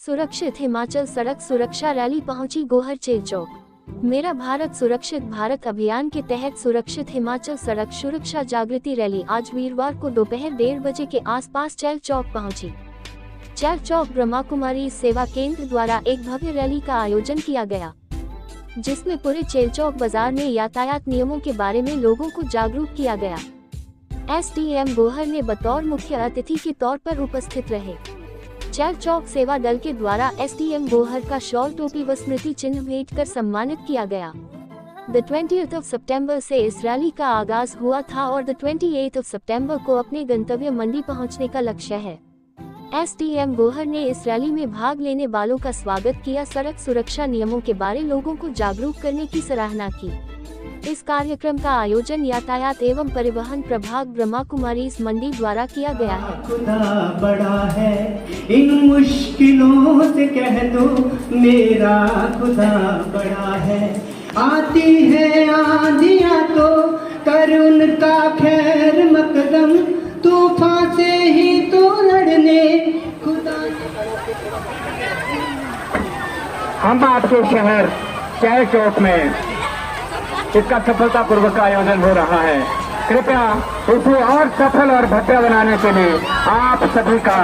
सुरक्षित हिमाचल सड़क सुरक्षा रैली पहुंची गोहर चेलचौक। मेरा भारत सुरक्षित भारत अभियान के तहत सुरक्षित हिमाचल सड़क सुरक्षा जागृति रैली आज वीरवार को दोपहर 1:30 बजे के आसपास चेलचौक पहुंची। चेलचौक ब्रह्मा कुमारी सेवा केंद्र द्वारा एक भव्य रैली का आयोजन किया गया, जिसमें पूरे चेलचौक बाजार में यातायात नियमों के बारे में लोगों को जागरूक किया गया। एसडीएम गोहर ने बतौर मुख्य अतिथि के तौर पर उपस्थित रहे। चेलचौक सेवा दल के द्वारा एसडीएम गोहर का शॉल, टोपी व स्मृति चिन्ह भेंट कर सम्मानित किया गया। 20 सितंबर से इस रैली का आगाज हुआ था और 28 सितंबर को अपने गंतव्य मंडी पहुंचने का लक्ष्य है। एसडीएम गोहर ने इस रैली में भाग लेने वालों का स्वागत किया, सड़क सुरक्षा नियमों के बारे लोगों को जागरूक करने की सराहना की। इस कार्यक्रम का आयोजन यातायात एवं परिवहन प्रभाग ब्रह्मा कुमारी मंडी द्वारा किया गया है। खुदा बड़ा है, इन मुश्किलों से कह दो मेरा खुदा बड़ा है। आती है आंधियां तो कर उनका खैर मकदम, तूफान से ही तो लड़ने खुदा। हम आपके शहर चेलचौक में इसका सफलतापूर्वक आयोजन हो रहा है। कृपया इसे और सफल और भव्य बनाने के लिए आप सभी का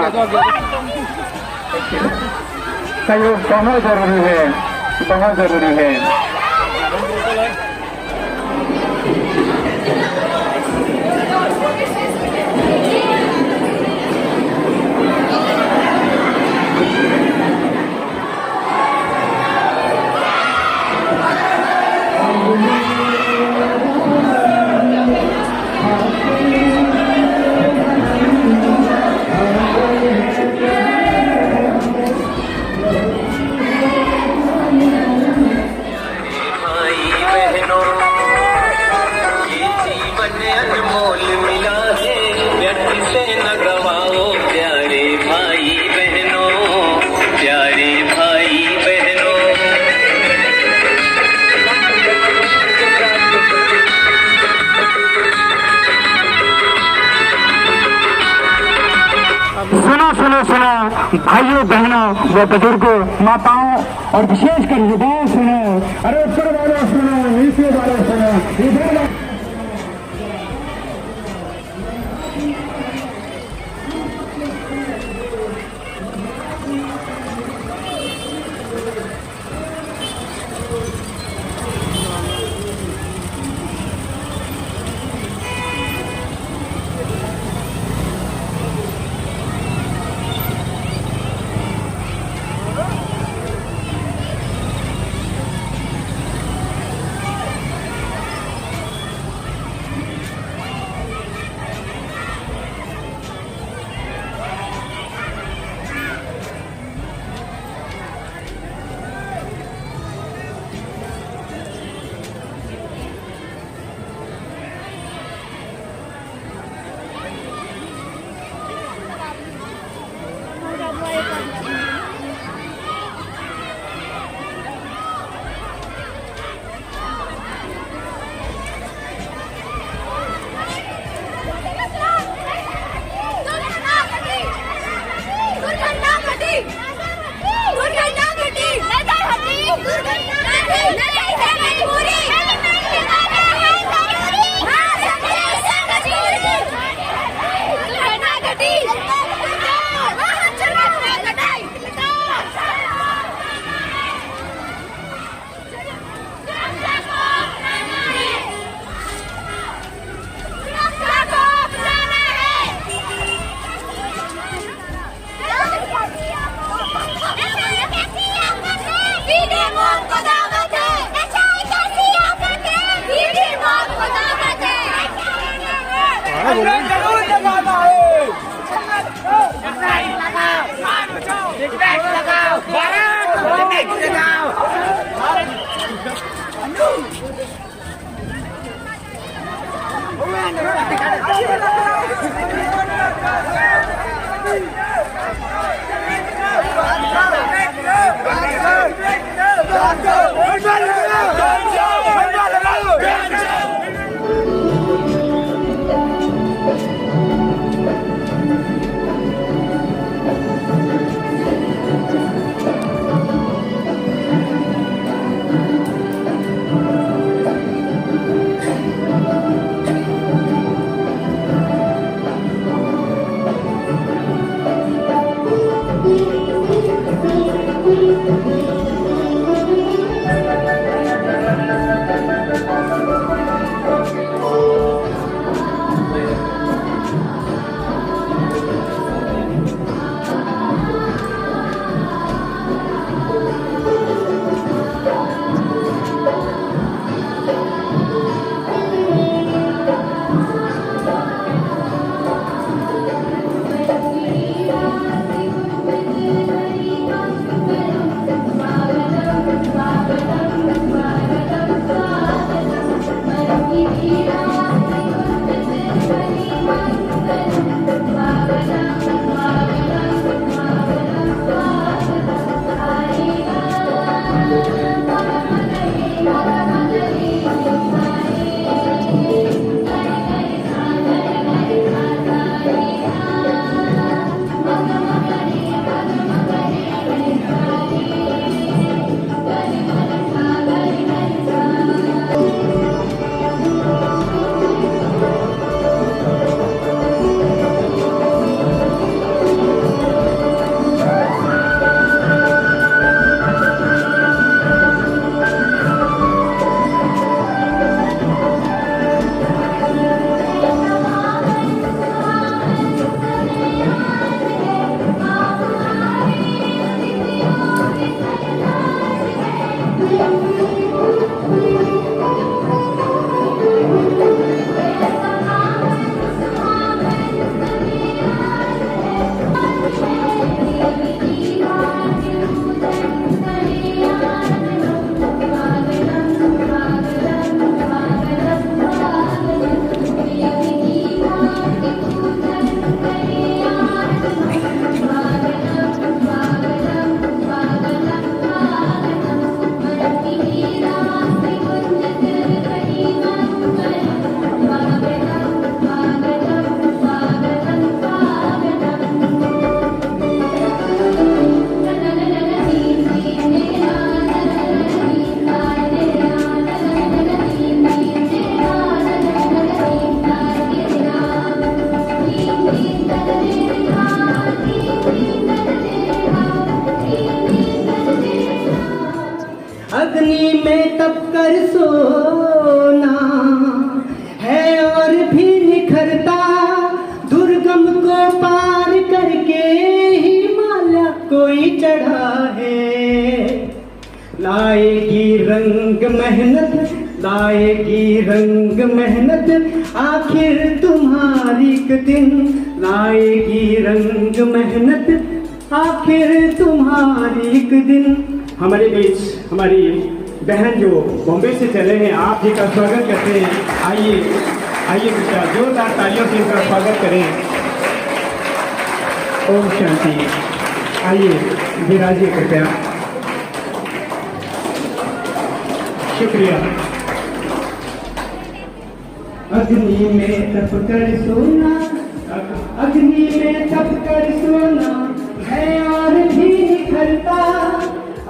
सहयोग बहुत जरूरी है, बहुत जरूरी है। सुनो भाइयों बहनों व बुजुर्गों, माताओं और विशेषकर युवाओं सुनो, अरे ऊपर वाले सुनो, नीचे वाले सुनो, इधर तपकर सोना है और भी निखरता, दुर्गम को पार करके हिमालय कोई चढ़ा है। लाएगी रंग मेहनत, लाएगी रंग मेहनत, आखिर तुम्हारी एक दिन लाएगी रंग मेहनत, आखिर तुम्हारी एक दिन। हमारे बीच हमारी बहन जो बॉम्बे से चले हैं, आप जी का स्वागत करते हैं। आइए आइए बेटा, जोरदार तालियों से इनका स्वागत करें। ओम शांति। आइए विराजिए कृपया। शुक्रिया। अग्नि में तप कर सोना, अग्नि में तप कर सोना है और भी निखरता,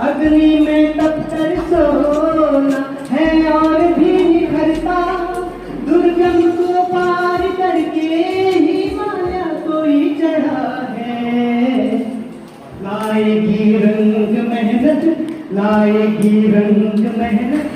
अग्नि में तप कर सोना है और भी निखरता, दुर्गम को पार करके हिमालय कोई चढ़ा है। लाएगी रंग मेहनत, लाएगी रंग मेहनत।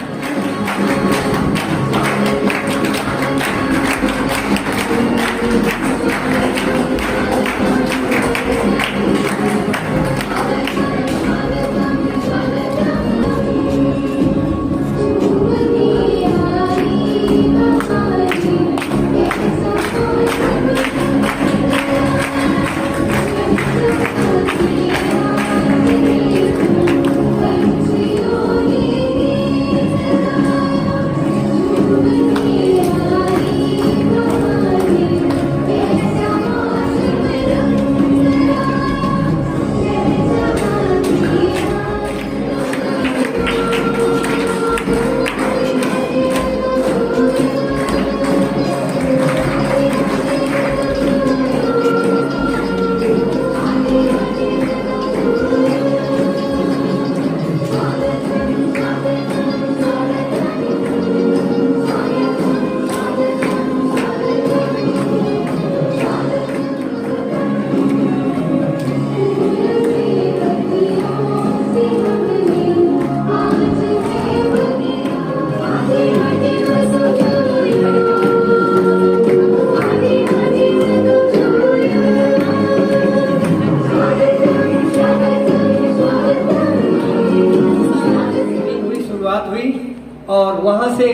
और वहाँ से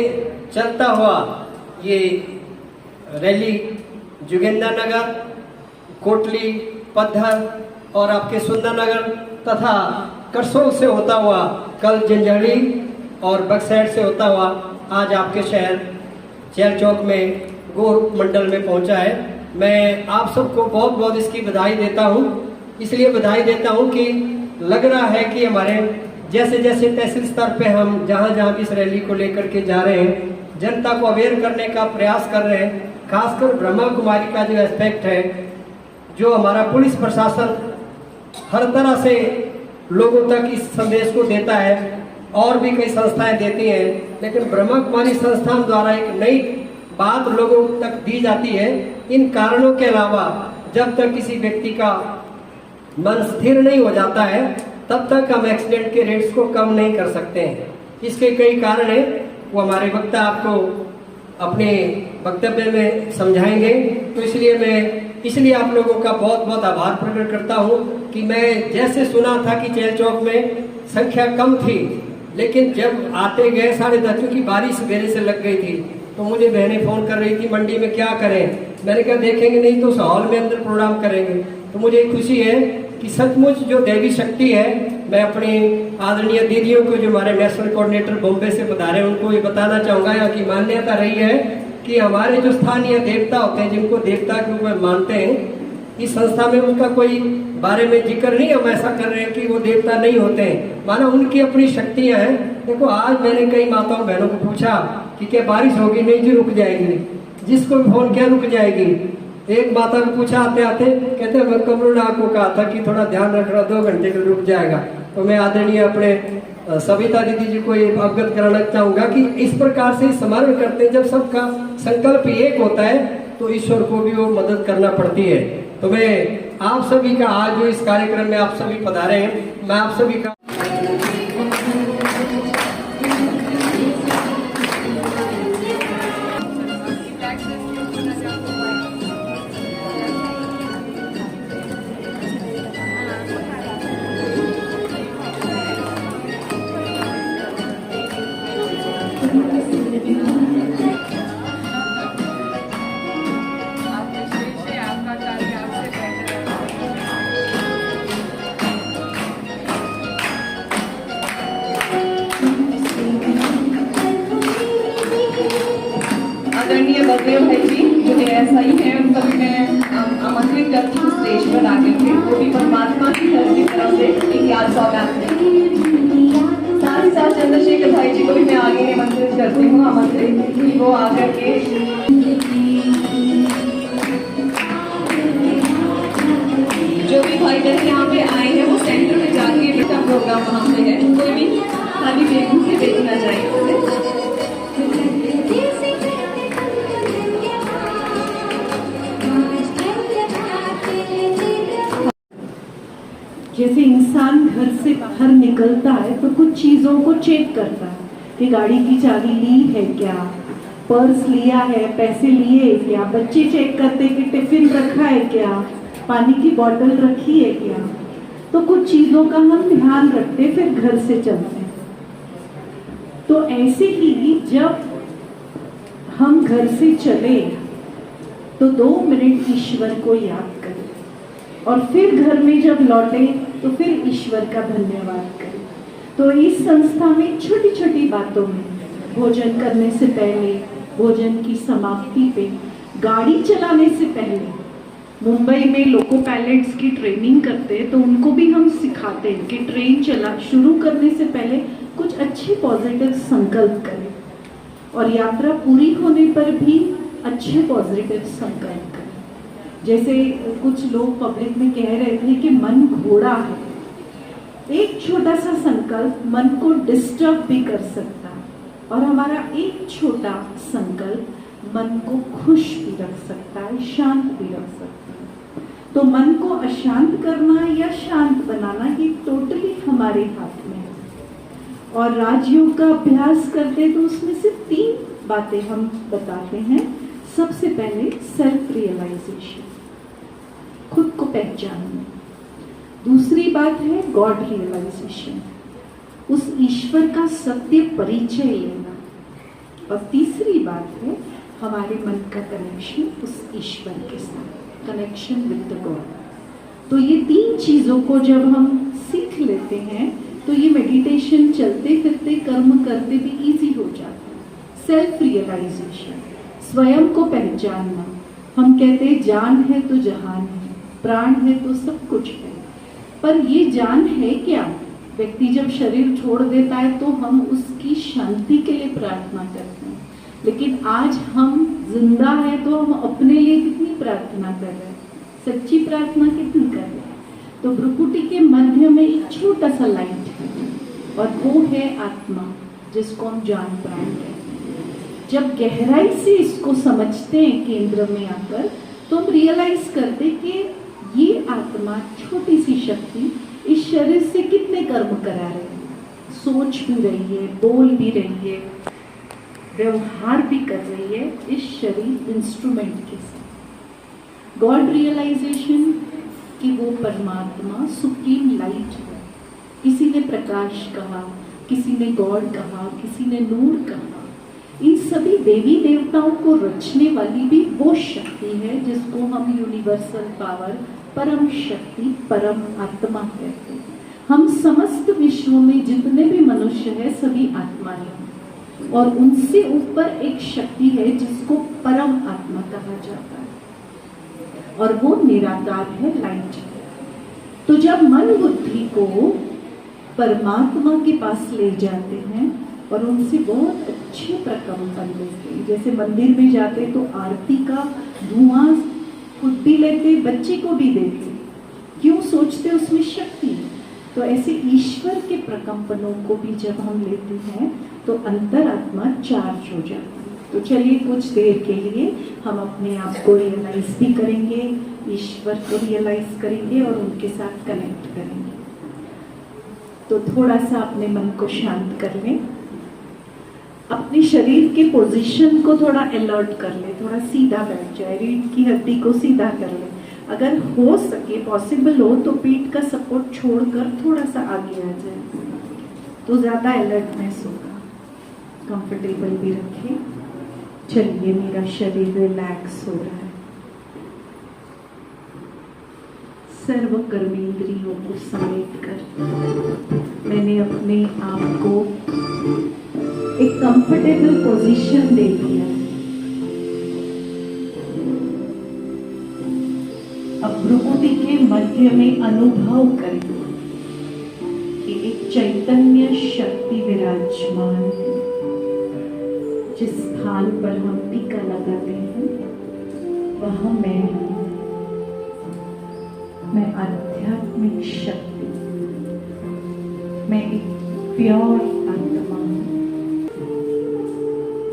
चलता हुआ ये रैली जोगिंदरनगर, कोटली, पद्धर और आपके सुंदरनगर तथा करसोग से होता हुआ कल जंजड़ी और बक्सैट से होता हुआ आज आपके शहर चेल चौक में गोर मंडल में पहुंचा है। मैं आप सबको बहुत बहुत इसकी बधाई देता हूं। इसलिए बधाई देता हूं कि लग रहा है कि हमारे जैसे जैसे तहसील स्तर पे हम जहां जहां भी इस रैली को लेकर के जा रहे हैं, जनता को अवेयर करने का प्रयास कर रहे हैं। खासकर ब्रह्मा कुमारी का जो एस्पेक्ट है, जो हमारा पुलिस प्रशासन हर तरह से लोगों तक इस संदेश को देता है और भी कई संस्थाएं देती हैं, लेकिन ब्रह्मा कुमारी संस्थान द्वारा एक नई बात लोगों तक दी जाती है। इन कारणों के अलावा जब तक किसी व्यक्ति का मन स्थिर नहीं हो जाता है, तब तक हम एक्सीडेंट के रेट्स को कम नहीं कर सकते हैं। इसके कई कारण हैं, वो हमारे वक्ता आपको अपने वक्तव्य में समझाएंगे। तो इसलिए आप लोगों का बहुत बहुत आभार प्रकट करता हूं कि मैं जैसे सुना था कि चेल चौक में संख्या कम थी, लेकिन जब आते गए 10:30, क्योंकि बारिश सवेरे से लग गई थी, तो मुझे बहनें फोन कर रही थी मंडी में क्या करें। मैंने कहा देखेंगे नहीं तो हॉल में अंदर प्रोग्राम करेंगे। तो मुझे खुशी है कि सचमुच जो दैवी शक्ति है, मैं अपनी आदरणीय दीदियों को जो हमारे नेशनल कोऑर्डिनेटर बॉम्बे से पधारे उनको ये बताना चाहूँगा, यहाँ की मान्यता रही है कि हमारे जो स्थानीय देवता होते हैं, जिनको देवता के रूप में मानते हैं, इस संस्था में उनका कोई बारे में जिक्र नहीं हम ऐसा कर रहे हैं कि वो देवता नहीं होते हैं, माना उनकी अपनी शक्तियाँ हैं। देखो आज मैंने कई माताओं बहनों को पूछा कि क्या बारिश होगी, नहीं जी रुक जाएगी। जिसको फोन किया रुक जाएगी। एक माता को पूछा आते आते, कहते मैं कमरुनाथ को कहा था कि थोड़ा ध्यान रखना, 2 घंटे के रुक जाएगा। तो मैं आदरणीय अपने सविता दीदी जी को ये अवगत कराना चाहूंगा कि इस प्रकार से स्मरण करते हैं, जब सबका संकल्प एक होता है तो ईश्वर को भी वो मदद करना पड़ती है। तो मैं आप सभी का आज जो इस कार्यक्रम में आप सभी पधारे हैं, मैं आप सभी का बलदेव भाई जी जो ASI है उनको भी मैं आमंत्रित करती हूँ स्टेज पर आकर के, वो भी परमात्मा की तरफ से एक याद सौगात है। साथ ही साथ चंद्रशेखर भाई जी को भी मैं आगे निमंत्रित करती हूँ, आमंत्रित कि वो आकर के जो भी भाई बहन यहाँ पे आए हैं वो सेंटर में जाके बेटा प्रोग्राम वहाँ पे है, कोई भी खाली बेगू से बेच ना जाए। जैसे इंसान घर से बाहर निकलता है तो कुछ चीज़ों को चेक करता है कि गाड़ी की चाबी ली है क्या, पर्स लिया है, पैसे लिए क्या, बच्चे चेक करते कि टिफिन रखा है क्या, पानी की बोतल रखी है क्या। तो कुछ चीज़ों का हम ध्यान रखते फिर घर से चलते हैं। तो ऐसे ही जब हम घर से चले तो 2 मिनट ईश्वर को याद करें और फिर घर में जब लौटे तो फिर ईश्वर का धन्यवाद करें। तो इस संस्था में छोटी छोटी बातों में, भोजन करने से पहले, भोजन की समाप्ति पे, गाड़ी चलाने से पहले, मुंबई में लोको पायलट्स की ट्रेनिंग करते हैं तो उनको भी हम सिखाते हैं कि ट्रेन चला शुरू करने से पहले कुछ अच्छे पॉजिटिव संकल्प करें और यात्रा पूरी होने पर भी अच्छे पॉजिटिव संकल्प करें। जैसे कुछ लोग पब्लिक में कह रहे थे कि मन घोड़ा है, एक छोटा सा संकल्प मन को डिस्टर्ब भी कर सकता है और हमारा एक छोटा संकल्प मन को खुश भी रख सकता है, शांत भी रख सकता है। तो मन को अशांत करना या शांत बनाना ये टोटली हमारे हाथ में है। और राजयोग का अभ्यास करते तो उसमें से 3 बातें हम बताते हैं। सबसे पहले सेल्फ रियलाइजेशन, खुद को पहचानना। दूसरी बात है गॉड रियलाइजेशन, उस ईश्वर का सत्य परिचय लेना। और तीसरी बात है हमारे मन का कनेक्शन उस ईश्वर के साथ, कनेक्शन विद द गॉड। तो ये 3 चीज़ों को जब हम सीख लेते हैं तो ये मेडिटेशन चलते फिरते कर्म करते भी इजी हो जाता है। सेल्फ रियलाइजेशन, स्वयं को पहचानना। हम कहते हैं जान है तो जहान है, प्राण है तो सब कुछ है, पर ये जान है क्या? व्यक्ति जब शरीर छोड़ देता है तो हम उसकी शांति के लिए प्रार्थना करते हैं, लेकिन आज हम जिंदा है तो हम अपने लिए कितनी प्रार्थना कर रहे हैं, सच्ची प्रार्थना कितनी कर रहे हैं? तो भ्रुकुटी के मध्य में एक छोटा सा लाइट है और वो है आत्मा, जिसको हम जान प्राण कहते हैं। जब गहराई से इसको समझते हैं केंद्र में आकर तो हम रियलाइज करते कि ये आत्मा छोटी सी शक्ति इस शरीर से कितने कर्म करा रही है, सोच भी रही है, बोल भी रही है, व्यवहार भी कर रही है इस शरीर इंस्ट्रूमेंट के साथ। गॉड रियलाइजेशन कि वो परमात्मा सुप्रीम लाइट है। किसी ने प्रकाश कहा, किसी ने गॉड कहा, किसी ने नूर कहा। इन सभी देवी देवताओं को रचने वाली भी वो शक्ति है जिसको हम यूनिवर्सल पावर, परम शक्ति, परम आत्मा कहते हैं। हम समस्त विश्व में जितने भी मनुष्य हैं सभी आत्मा हैं और उनसे ऊपर एक शक्ति है जिसको परम आत्मा कहा जाता है और वो निराकार है, लाइट। तो जब मन बुद्धि को परमात्मा के पास ले जाते हैं और उनसे बहुत अच्छे प्रकंपन देते हैं, जैसे मंदिर में जाते तो आरती का धुआं खुद भी लेते, बच्चे को भी देते, क्यों? सोचते उसमें शक्ति है। तो ऐसे ईश्वर के प्रकंपनों को भी जब हम लेते हैं तो अंतरात्मा चार्ज हो जाती है। तो चलिए कुछ देर के लिए हम अपने आप को रियलाइज भी करेंगे, ईश्वर को रियलाइज करेंगे और उनके साथ कनेक्ट करेंगे। तो थोड़ा सा अपने मन को शांत कर लें, अपने शरीर के पोजीशन को थोड़ा अलर्ट कर ले, थोड़ा सीधा बैठ जाए, रीढ़ की हड्डी को सीधा कर ले। अगर हो सके, पॉसिबल हो तो पीठ का सपोर्ट छोड़कर थोड़ा सा आगे आ जाए तो ज़्यादा अलर्टनेस होगा। कंफर्टेबल भी रखें। चलिए, मेरा शरीर रिलैक्स हो रहा है, सर्व कर्मेंद्रियों को समेट कर मैंने अपने आप को एक कंफर्टेबल पोजीशन दे दिया। भ्रुकुटी के मध्य में अनुभव करें कि एक चैतन्य शक्ति विराजमान है। जिस स्थान पर हम टीका लगाते हैं वह मैं हूं। मैं आध्यात्मिक शक्ति, मैं एक प्योर आत्मा हूं,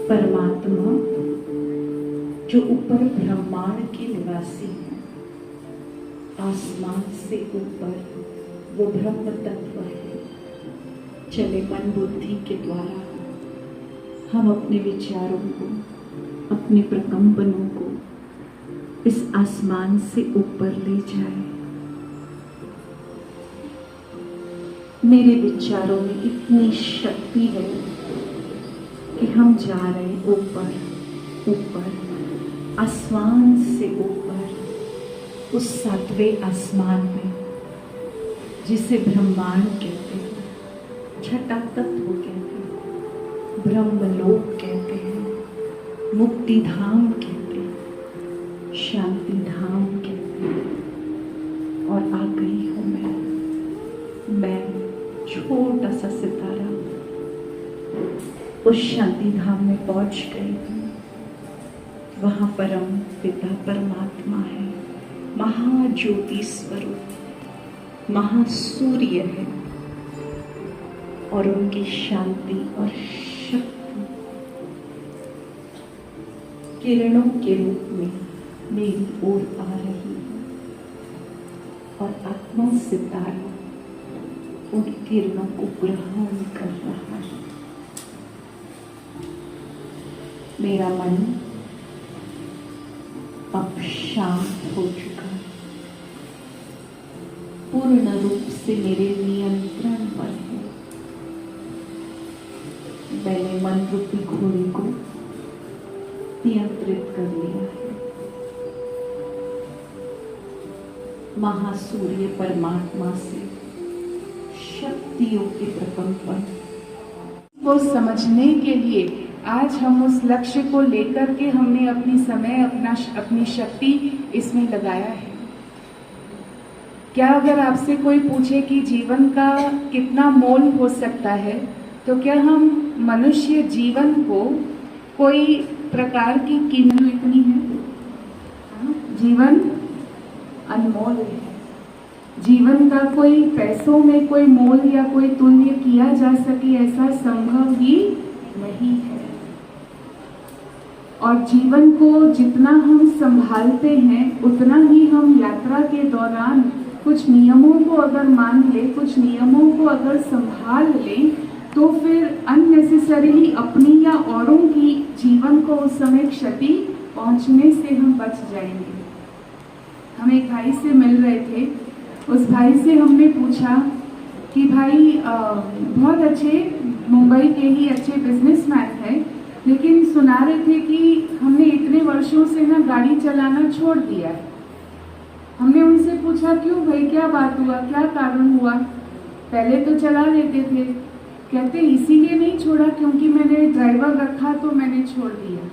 परमात्मा जो ऊपर ब्रह्मांड के निवासी है, आसमान से ऊपर वो ब्रह्म तत्व है। चले मन बुद्धि के द्वारा हम अपने विचारों को, अपने प्रकंपनों को इस आसमान से ऊपर ले जाए। मेरे विचारों में इतनी शक्ति है कि हम जा रहे हैं ऊपर ऊपर, आसमान से ऊपर, उस सातवें आसमान में जिसे ब्रह्मांड कहते हैं, छठा तत्व कहते हैं, ब्रह्मलोक कहते हैं, मुक्ति धाम कहते हैं, शांति धाम कहते हैं। और आ गई हूं मैं छोटा सा सितारा उस शांति धाम में पहुंच गई हूं। वहां परम पिता परमात्मा है, महाज्योति स्वरूप, महासूर्य है और उनकी शांति और शक्ति किरणों के रूप में मेरी ओर आ रही है और आत्मा सितारा उन किरणों को ग्रहण कर रहा है। मेरा मन अब शांत हो चुका है, पूर्ण रूप से मेरे नियंत्रण पर है। मैंने मन रूपी घोड़े को नियंत्रित कर लिया है। महासूर्य परमात्मा से शक्तियों के प्रकंपन को समझने के लिए आज हम उस लक्ष्य को लेकर के हमने अपनी समय, अपनी शक्ति इसमें लगाया है। क्या अगर आपसे कोई पूछे कि जीवन का कितना मोल हो सकता है, तो क्या हम मनुष्य जीवन को कोई प्रकार की कीमत इतनी है? जीवन अनमोल है। जीवन का कोई पैसों में कोई मोल या कोई तुल्य किया जा सके ऐसा संभव ही नहीं है। और जीवन को जितना हम संभालते हैं उतना ही हम यात्रा के दौरान कुछ नियमों को अगर मान ले, कुछ नियमों को अगर संभाल लें, तो फिर अननेसेसरीली अपनी या औरों की जीवन को उस समय क्षति पहुंचने से हम बच जाएंगे। हम एक भाई से मिल रहे थे, उस भाई से हमने पूछा कि भाई बहुत अच्छे मुंबई के ही अच्छे बिजनेसमैन है, लेकिन सुना रहे थे कि हमने इतने वर्षों से ना गाड़ी चलाना छोड़ दिया है। हमने उनसे पूछा क्यों भाई, क्या बात हुआ, क्या कारण हुआ? पहले तो चला लेते थे। कहते इसीलिए नहीं छोड़ा क्योंकि मैंने ड्राइवर रखा तो मैंने छोड़ दिया।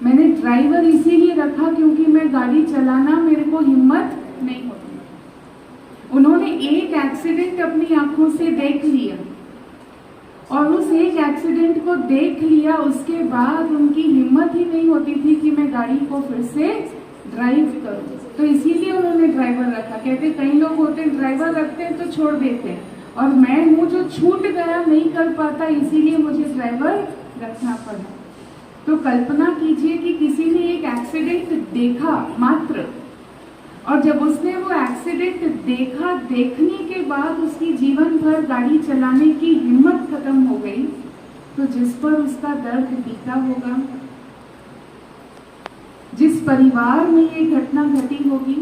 मैंने ड्राइवर इसीलिए रखा क्योंकि मैं गाड़ी चलाना मेरे को हिम्मत नहीं होती। उन्होंने एक एक्सीडेंट अपनी आंखों से देख लिया और उस एक एक्सीडेंट को देख लिया, उसके बाद उनकी हिम्मत ही नहीं होती थी कि मैं गाड़ी को फिर से ड्राइव करूं। तो इसीलिए उन्होंने ड्राइवर रखा। कहते कई लोग होते हैं ड्राइवर रखते हैं तो छोड़ देते हैं, और मैं हूँ जो छूट गया, नहीं कर पाता, इसीलिए मुझे ड्राइवर रखना पड़ा। तो कल्पना कीजिए कि किसी ने एक एक्सीडेंट देखा मात्र, और जब उसने वो एक्सीडेंट देखा, देखने के बाद उसकी जीवन भर गाड़ी चलाने की हिम्मत खत्म हो गई, तो जिस पर उसका दर्द बीता होगा, जिस परिवार में ये घटना घटी होगी,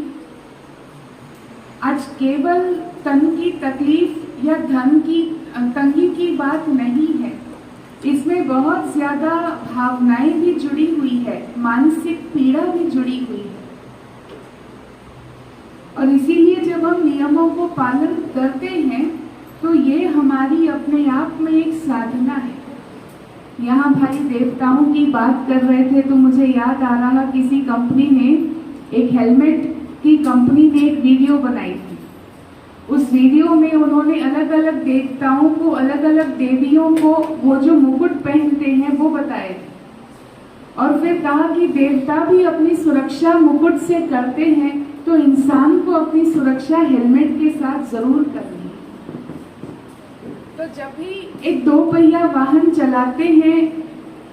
आज केवल तन की तकलीफ या धन की तंगी की बात नहीं है, इसमें बहुत ज्यादा भावनाएं भी जुड़ी हुई है, मानसिक पीड़ा भी जुड़ी हुई है। और इसीलिए जब हम नियमों को पालन करते हैं तो ये हमारी अपने आप में एक साधना है। यहाँ भाई देवताओं की बात कर रहे थे तो मुझे याद आ रहा, किसी कंपनी ने एक हेलमेट की कंपनी ने एक वीडियो बनाई थी। उस वीडियो में उन्होंने अलग अलग देवताओं को, अलग अलग देवियों को वो जो मुकुट पहनते हैं वो बताए थे, और फिर कहा कि देवता भी अपनी सुरक्षा मुकुट से करते हैं, तो इंसान को अपनी सुरक्षा हेलमेट के साथ जरूर करनी है। तो जब भी एक 2 पहिया वाहन चलाते हैं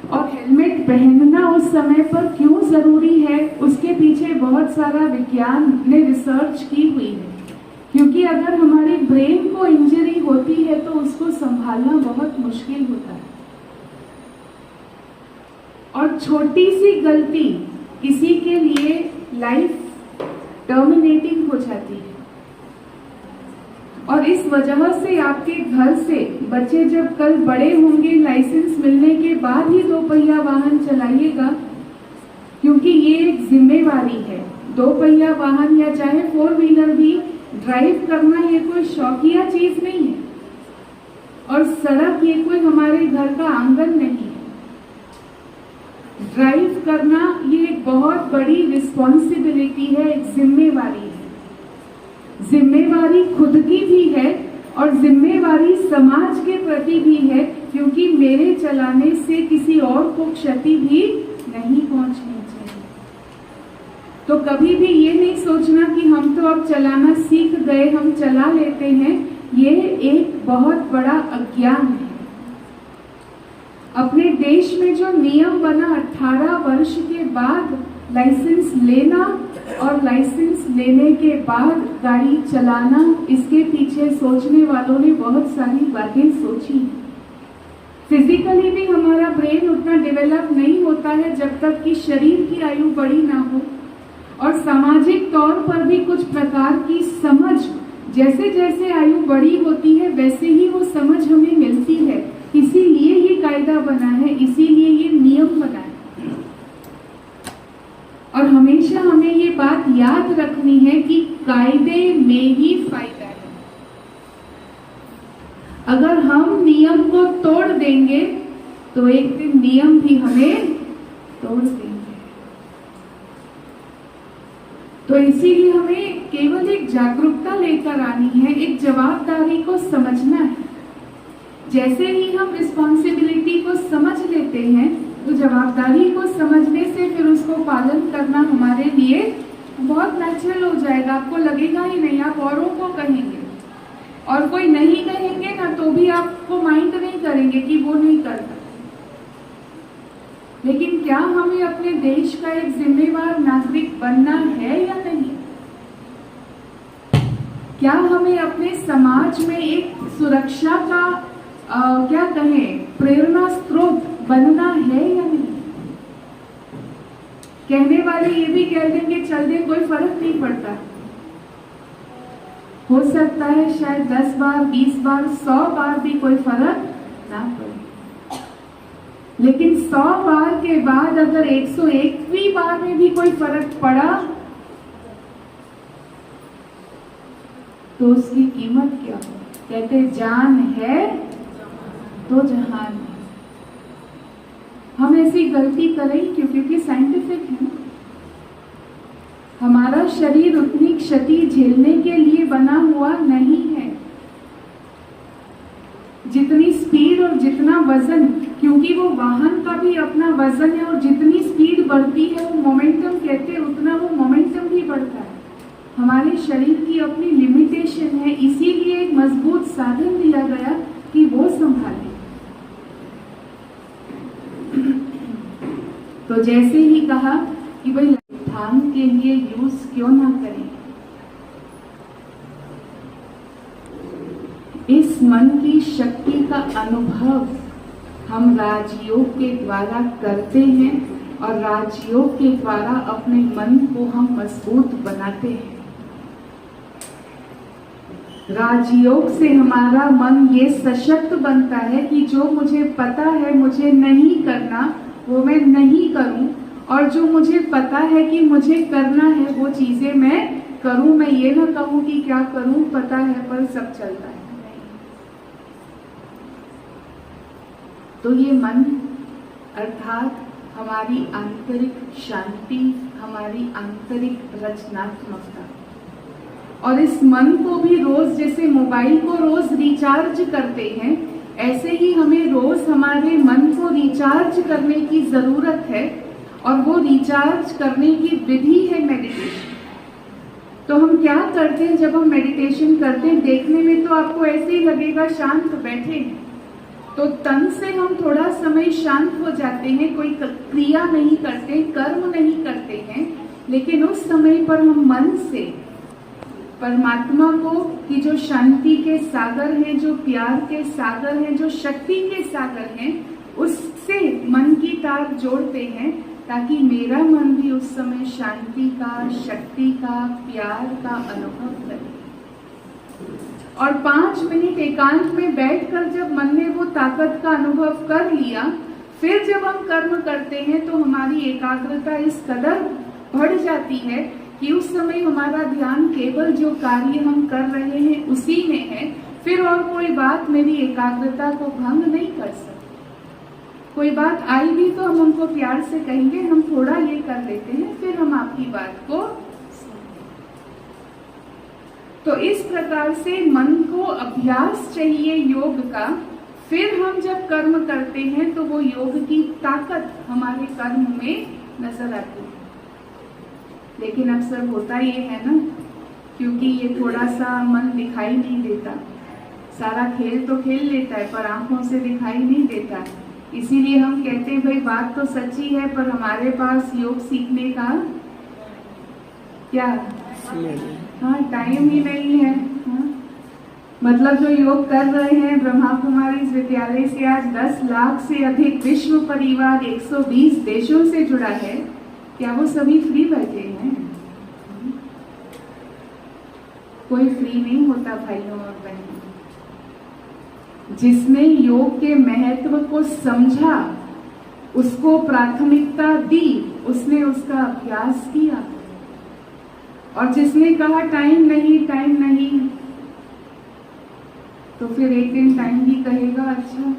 और हेलमेट पहनना उस समय पर क्यों जरूरी है, उसके पीछे बहुत सारा विज्ञान ने रिसर्च की हुई है। क्योंकि अगर हमारे ब्रेन को इंजरी होती है तो उसको संभालना बहुत मुश्किल होता है, और छोटी सी गलती किसी के लिए लाइफ टर्मिनेटिंग हो जाती है। और इस वजह से आपके घर से बच्चे जब कल बड़े होंगे, लाइसेंस मिलने के बाद ही 2 पहिया वाहन चलाइएगा, क्योंकि ये एक जिम्मेवारी है। 2 पहिया वाहन या चाहे 4 व्हीलर भी ड्राइव करना ये कोई शौकिया चीज नहीं है, और सड़क ये कोई हमारे घर का आंगन नहीं है। ड्राइव करना ये एक बहुत बड़ी रिस्पॉन्सिबिलिटी है, एक जिम्मेवारी है। जिम्मेवारी खुद की भी है और जिम्मेवारी समाज के प्रति भी है, क्योंकि मेरे चलाने से किसी और को क्षति भी नहीं पहुंचनी चाहिए। तो कभी भी ये नहीं सोचना कि हम तो अब चलाना सीख गए, हम चला लेते हैं, ये एक बहुत बड़ा अज्ञान है। अपने देश में जो नियम बना 18 वर्ष के बाद लाइसेंस लेना और लाइसेंस लेने के बाद गाड़ी चलाना, इसके पीछे सोचने वालों ने बहुत सारी बातें सोची। फिजिकली भी हमारा ब्रेन उतना डेवलप नहीं होता है जब तक कि शरीर की आयु बड़ी ना हो, और सामाजिक तौर पर भी कुछ प्रकार की समझ, जैसे जैसे आयु बड़ी होती है वैसे ही वो समझ हमें मिलती है। इसीलिए ये कायदा बना है, इसीलिए ये नियम बना है। और हमेशा हमें ये बात याद रखनी है कि कायदे में ही फायदा है। अगर हम नियम को तोड़ देंगे तो एक दिन नियम भी हमें तोड़ देंगे। तो इसीलिए हमें केवल एक जागरूकता लेकर आनी है, एक जवाबदारी को समझना है। जैसे ही हम रिस्पॉन्सिबिलिटी को समझ लेते हैं तो जवाबदारी को समझने से फिर उसको पालन करना हमारे लिए बहुत नेचुरल हो जाएगा। आपको लगेगा ही नहीं, आप औरों को कहेंगे, और कोई नहीं कहेंगे ना तो भी आपको माइंड नहीं करेंगे कि वो नहीं करता। लेकिन क्या हमें अपने देश का एक जिम्मेवार नागरिक बनना है या नहीं? क्या हमें अपने समाज में एक सुरक्षा का क्या कहें, प्रेरणा स्रोत बनना है या नहीं? कहने वाले ये भी कह देंगे चल दे, कोई फर्क नहीं पड़ता। हो सकता है शायद 10 बार, 20 बार, 100 बार भी कोई फर्क ना पड़े, लेकिन 100 बार के बाद अगर 101वीं बार में भी कोई फर्क पड़ा तो उसकी कीमत क्या हो? कहते जान है तो जहान है। हम ऐसी गलती करें क्योंकि साइंटिफिक है। हमारा शरीर उतनी क्षति झेलने के लिए बना हुआ नहीं है। जितनी स्पीड और जितना वजन, क्योंकि वो वाहन का भी अपना वजन है, और जितनी स्पीड बढ़ती है वो मोमेंटम कहते हैं, उतना वो मोमेंटम भी बढ़ता है। हमारे शरीर की अपनी लिमिटेशन है, इसीलिए एक मजबूत साधन दिया गया कि वो संभाले। तो जैसे ही कहा कि भाई ध्यान के लिए यूज क्यों ना करें, इस मन की शक्ति का अनुभव हम राजयोग के द्वारा करते हैं, और राजयोग के द्वारा अपने मन को हम मजबूत बनाते हैं। राजयोग से हमारा मन ये सशक्त बनता है कि जो मुझे पता है मुझे नहीं करना वो मैं नहीं करूं, और जो मुझे पता है कि मुझे करना है वो चीजें मैं करूं। मैं ये ना कहूं कि क्या करूं, पता है पर सब चलता है। तो ये मन अर्थात हमारी आंतरिक शांति, हमारी आंतरिक रचनात्मकता। और इस मन को भी रोज, जैसे मोबाइल को रोज रिचार्ज करते हैं, ऐसे ही हमें रोज हमारे मन को रिचार्ज करने की जरूरत है। और वो रिचार्ज करने की विधि है मेडिटेशन। तो हम क्या करते हैं जब हम मेडिटेशन करते हैं? देखने में तो आपको ऐसे ही लगेगा शांत बैठे हैं, तो तन से हम थोड़ा समय शांत हो जाते हैं, कोई क्रिया नहीं करते, कर्म नहीं करते हैं, लेकिन उस समय पर हम मन से परमात्मा को, कि जो शांति के सागर हैं, जो प्यार के सागर हैं, जो शक्ति के सागर हैं, उससे मन की तार जोड़ते हैं, ताकि मेरा मन भी उस समय शांति का, शक्ति का, प्यार का अनुभव करे। और 5 मिनट एकांत में बैठकर जब मन ने वो ताकत का अनुभव कर लिया, फिर जब हम कर्म करते हैं तो हमारी एकाग्रता इस कदर बढ़ जाती है कि उस समय हमारा ध्यान केवल जो कार्य हम कर रहे हैं उसी में है। फिर और कोई बात मेरी एकाग्रता को भंग नहीं कर सकती। कोई बात आई भी तो हम उनको प्यार से कहेंगे, हम थोड़ा ये कर लेते हैं, फिर हम आपकी बात को सुनेंगे। तो इस प्रकार से मन को अभ्यास चाहिए योग का। फिर हम जब कर्म करते हैं तो वो योग की ताकत हमारे कर्म में नजर आती है। लेकिन अक्सर होता ये है ना, क्योंकि ये थोड़ा सा मन दिखाई नहीं देता, सारा खेल तो खेल लेता है पर आंखों से दिखाई नहीं देता। इसीलिए हम कहते हैं भाई बात तो सच्ची है, पर हमारे पास योग सीखने का क्या, हाँ, टाइम ही नहीं है। हाँ? मतलब जो योग कर रहे हैं ब्रह्मा कुमारी विद्यालय से, आज 10 लाख से अधिक विश्व परिवार 120 देशों से जुड़ा है, क्या वो सभी फ्री बैठे हैं? कोई फ्री नहीं होता भाइयों और बहनों। जिसने योग के महत्व को समझा, उसको प्राथमिकता दी, उसने उसका अभ्यास किया। और जिसने कहा टाइम नहीं, टाइम नहीं, तो फिर एक दिन टाइम भी कहेगा। अच्छा,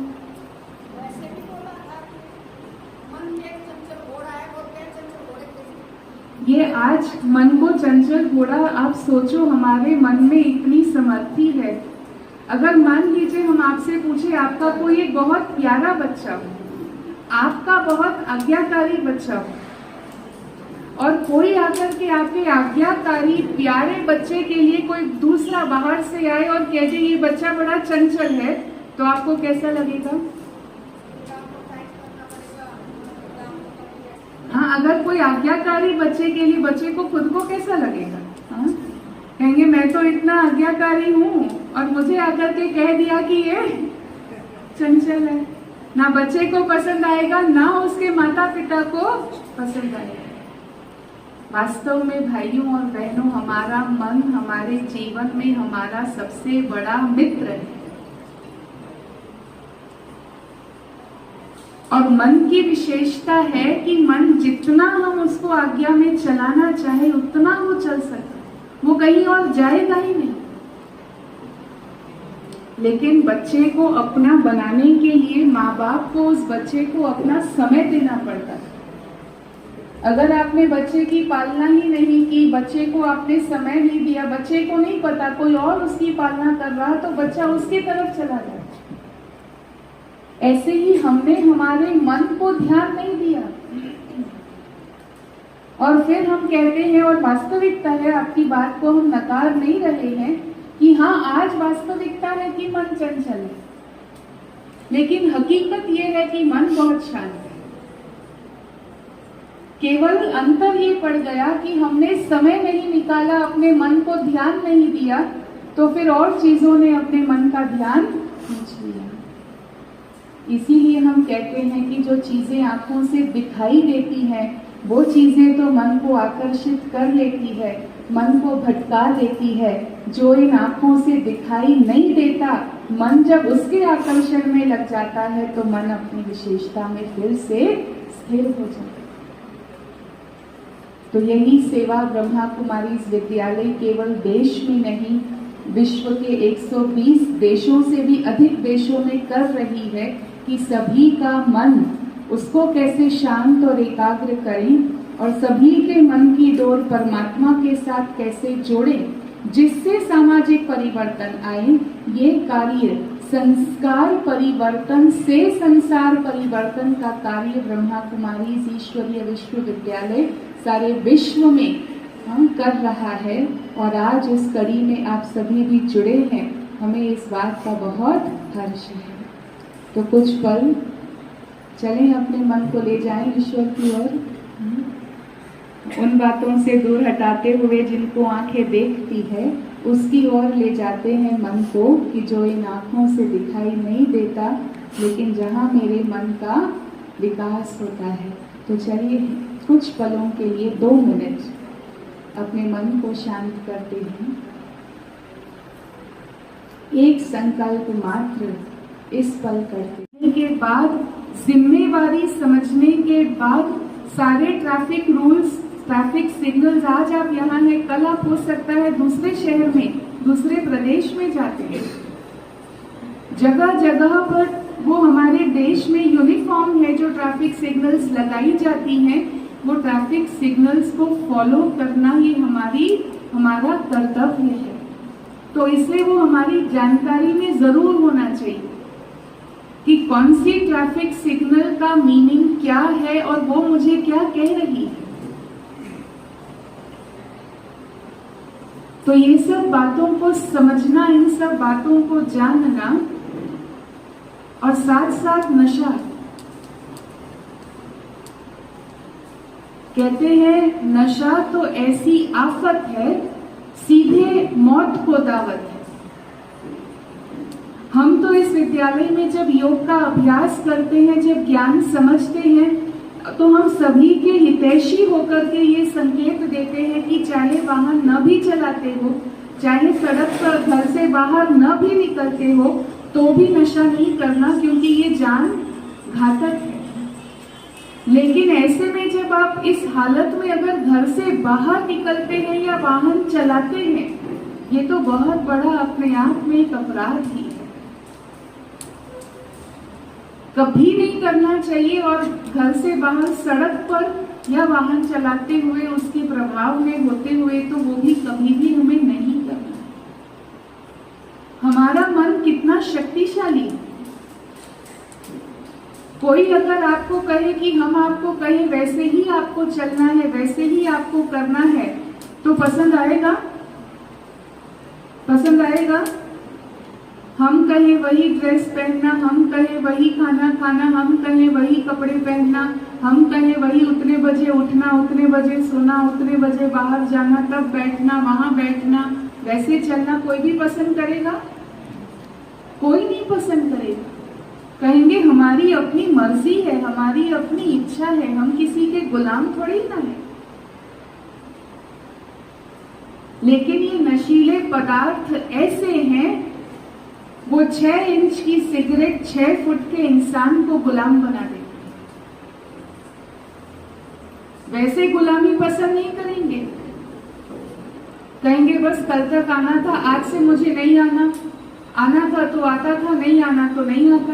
ये आज मन को चंचल घोड़ा, आप सोचो हमारे मन में इतनी समर्थी है। अगर मान लीजिए हम आपसे पूछे, आपका कोई एक बहुत प्यारा बच्चा हो, आपका बहुत आज्ञाकारी बच्चा हो, और कोई आकर के आपके आज्ञाकारी प्यारे बच्चे के लिए कोई दूसरा बाहर से आए और कह दे ये बच्चा बड़ा चंचल है, तो आपको कैसा लगेगा? हाँ, अगर कोई आज्ञाकारी बच्चे के लिए, बच्चे को खुद को कैसा लगेगा? हाँ, कहेंगे मैं तो इतना आज्ञाकारी हूँ और मुझे आकर के कह दिया कि ये चंचल है। ना बच्चे को पसंद आएगा, ना उसके माता पिता को पसंद आएगा। वास्तव में भाइयों और बहनों, हमारा मन हमारे जीवन में हमारा सबसे बड़ा मित्र है। और मन की विशेषता है कि मन जितना हम उसको आज्ञा में चलाना चाहे उतना वो चल सकता है, वो कहीं और जाएगा ही नहीं। लेकिन बच्चे को अपना बनाने के लिए माँ बाप को उस बच्चे को अपना समय देना पड़ता है। अगर आपने बच्चे की पालना ही नहीं की, बच्चे को आपने समय नहीं दिया, बच्चे को नहीं पता कोई और उसकी पालना कर रहा, तो बच्चा उसकी तरफ चला जाए। ऐसे ही हमने हमारे मन को ध्यान नहीं दिया और फिर हम कहते हैं, और वास्तविकता है, आपकी बात को हम नकार नहीं रहे हैं कि हाँ, आज वास्तविकता है कि मन चंचल है, लेकिन हकीकत यह है कि मन बहुत शांत है। केवल अंतर ये पड़ गया कि हमने समय नहीं निकाला, अपने मन को ध्यान नहीं दिया, तो फिर और चीजों ने अपने मन का ध्यान खींच लिया। इसीलिए हम कहते हैं कि जो चीजें आंखों से दिखाई देती हैं, वो चीजें तो मन को आकर्षित कर लेती है, मन को भटका देती है। जो इन आंखों से दिखाई नहीं देता, मन जब उसके आकर्षण में लग जाता है तो मन अपनी विशेषता में फिर से स्थिर हो जाता है। तो यही सेवा ब्रह्मा कुमारी विद्यालय केवल देश में नहीं, विश्व के 120 देशों से भी अधिक देशों में कर रही है कि सभी का मन उसको कैसे शांत और एकाग्र करें और सभी के मन की डोर परमात्मा के साथ कैसे जोड़ें जिससे सामाजिक परिवर्तन आए। ये कार्य संस्कार परिवर्तन से संसार परिवर्तन का कार्य ब्रह्मा कुमारी ईश्वरीय विश्वविद्यालय सारे विश्व में कर रहा है। और आज इस कड़ी में आप सभी भी जुड़े हैं, हमें इस बात का बहुत हर्ष है। तो कुछ पल चलें, अपने मन को ले जाएं ईश्वर की ओर, उन बातों से दूर हटाते हुए जिनको आंखें देखती है उसकी ओर ले जाते हैं मन को, कि जो इन आंखों से दिखाई नहीं देता लेकिन जहां मेरे मन का विकास होता है। तो चलिए कुछ पलों के लिए 2 मिनट अपने मन को शांत करते हैं। एक संकल्प मात्र इस पल करते के बाद, जिम्मेवारी समझने के बाद, सारे ट्रैफिक रूल्स, ट्रैफिक सिग्नल्स, आज आप यहाँ हैं, कल आप हो सकता है दूसरे शहर में, दूसरे प्रदेश में जाते हैं। जगह जगह पर वो हमारे देश में यूनिफॉर्म है जो ट्रैफिक सिग्नल्स लगाई जाती हैं, वो ट्रैफिक सिग्नल्स को फॉलो करना ये हमारा कर्तव्य है। तो इसलिए वो हमारी जानकारी में जरूर होना चाहिए कि कौन सी ट्रैफिक सिग्नल का मीनिंग क्या है और वो मुझे क्या कह रही है। तो ये सब बातों को समझना, इन सब बातों को जानना, और साथ साथ नशा, कहते हैं नशा तो ऐसी आफत है, सीधे मौत को दावत है। हम तो इस विद्यालय में जब योग का अभ्यास करते हैं, जब ज्ञान समझते हैं, तो हम सभी के हितैषी होकर के ये संकेत देते हैं कि चाहे वाहन न भी चलाते हो, चाहे सड़क पर घर से बाहर न भी निकलते हो, तो भी नशा नहीं करना, क्योंकि ये जान घातक है। लेकिन ऐसे में जब आप इस हालत में अगर घर से बाहर निकलते हैं या वाहन चलाते हैं, ये तो बहुत बड़ा अपने आप में एक अपराध ही है, कभी नहीं करना चाहिए। और घर से बाहर सड़क पर या वाहन चलाते हुए, उसके प्रभाव में होते हुए, तो वो भी कभी भी हमें नहीं करना। हमारा मन कितना शक्तिशाली है। कोई अगर आपको कहे कि हम आपको कहे वैसे ही आपको चलना है, वैसे ही आपको करना है, तो पसंद आएगा? पसंद आएगा? हम कहें वही ड्रेस पहनना, हम कहें वही खाना खाना, हम कहें वही कपड़े पहनना, हम कहें वही उतने बजे उठना, उतने बजे सोना, उतने बजे बाहर जाना, तब बैठना, वहां बैठना, वैसे चलना, कोई भी पसंद करेगा? कोई नहीं पसंद करेगा। कहेंगे हमारी अपनी मर्जी है, हमारी अपनी इच्छा है, हम किसी के गुलाम थोड़ी ना है। लेकिन ये नशीले पदार्थ ऐसे हैं, वो 6 इंच की सिगरेट 6 फुट के इंसान को गुलाम बना देती है। वैसे गुलामी पसंद नहीं करेंगे, कहेंगे बस कल तक आना था, आज से मुझे नहीं आना, आना था तो आता था, नहीं आना तो नहीं आता।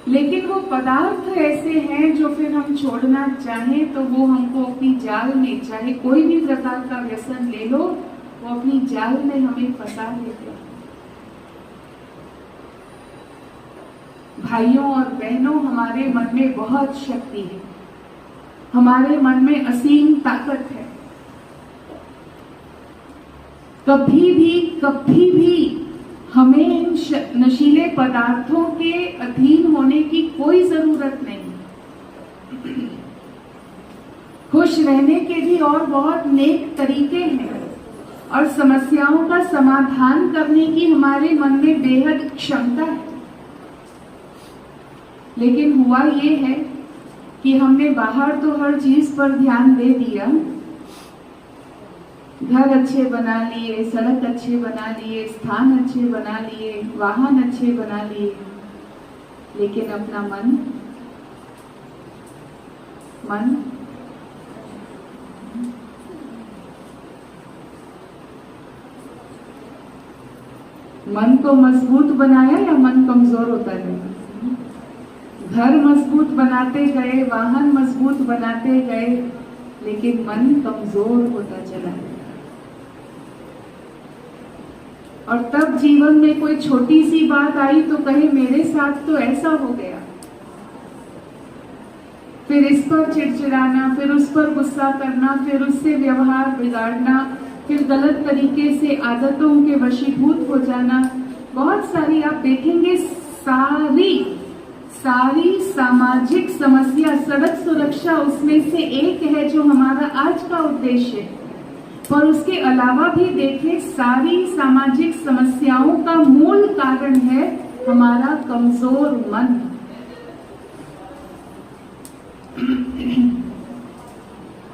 लेकिन वो पदार्थ ऐसे हैं जो फिर हम छोड़ना चाहें तो वो हमको अपनी जाल में, चाहे कोई भी प्रकार का व्यसन ले लो, वो अपनी जाल में हमें फंसा देते हैं। भाइयों और बहनों, हमारे मन में बहुत शक्ति है, हमारे मन में असीम ताकत है। कभी भी हमें इन नशीले पदार्थों के अधीन होने की कोई जरूरत नहीं। खुश रहने के भी और बहुत नेक तरीके हैं और समस्याओं का समाधान करने की हमारे मन में बेहद क्षमता है। लेकिन हुआ ये है कि हमने बाहर तो हर चीज पर ध्यान दे दिया, घर अच्छे बना लिए, सड़क अच्छे बना लिए, स्थान अच्छे बना लिए, वाहन अच्छे बना लिए, लेकिन अपना मन को मजबूत बनाया या मन कमजोर होता जाएगा? घर मजबूत बनाते गए, वाहन मजबूत बनाते गए, लेकिन मन कमजोर होता चला। और तब जीवन में कोई छोटी सी बात आई तो कहे मेरे साथ तो ऐसा हो गया, फिर इस पर चिड़चिड़ाना, फिर उस पर गुस्सा करना, फिर उससे व्यवहार बिगाड़ना, फिर गलत तरीके से आदतों के वशीभूत हो जाना। बहुत सारी आप देखेंगे सारी सामाजिक समस्या, सड़क सुरक्षा उसमें से एक है जो हमारा आज का उद्देश्य है। पर उसके अलावा भी देखें, सारी सामाजिक समस्याओं का मूल कारण है हमारा कमजोर मन।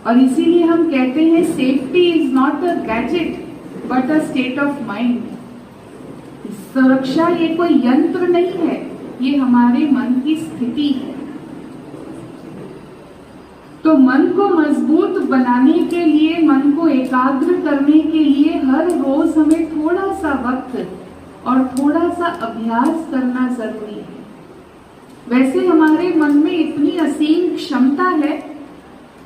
और इसीलिए हम कहते हैं safety is not a gadget but a state of mind. सुरक्षा ये कोई यंत्र नहीं है, ये हमारे मन की स्थिति है। तो मन को मजबूत बनाने के लिए, मन को एकाग्र करने के लिए हर रोज हमें थोड़ा सा वक्त और थोड़ा सा अभ्यास करना जरूरी है। वैसे हमारे मन में इतनी असीम क्षमता है।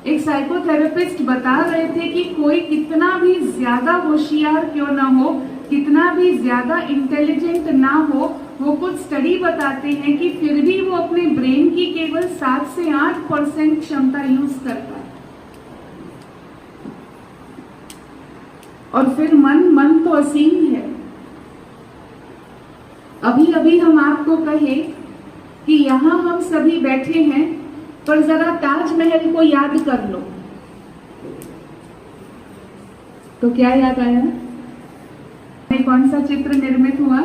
एक साइकोथेरेपिस्ट बता रहे थे कि कोई कितना भी ज्यादा होशियार क्यों ना हो, कितना भी ज्यादा इंटेलिजेंट ना हो, वो कुछ स्टडी बताते हैं कि फिर भी वो अपने ब्रेन की केवल 7 से 8% क्षमता यूज करता है। और फिर मन तो असीम है। अभी अभी हम आपको कहे कि यहाँ हम सभी बैठे हैं, पर जरा ताजमहल को याद कर लो, तो क्या याद आया? कौन सा चित्र निर्मित हुआ?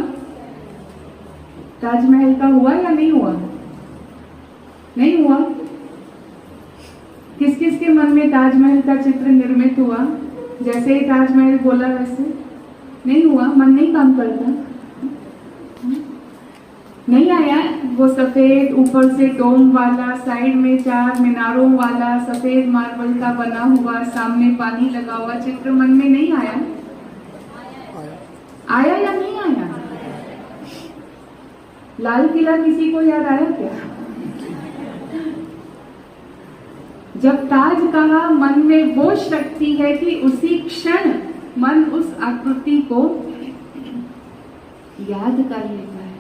ताजमहल का हुआ या नहीं हुआ? नहीं हुआ। किस किस के मन में ताजमहल का चित्र निर्मित हुआ? जैसे ही ताजमहल बोला वैसे नहीं हुआ, मन नहीं काम करता, नहीं आया। वो सफेद ऊपर से डोम वाला, साइड में 4 मीनारों वाला, सफेद मार्बल का बना हुआ, सामने पानी लगा हुआ चित्र मन में नहीं आया? आया या नहीं आया? लाल किला किसी को याद आया क्या? जब ताज कहा, मन में वो शक्ति है कि उसी क्षण मन उस आकृति को याद कर लेता है।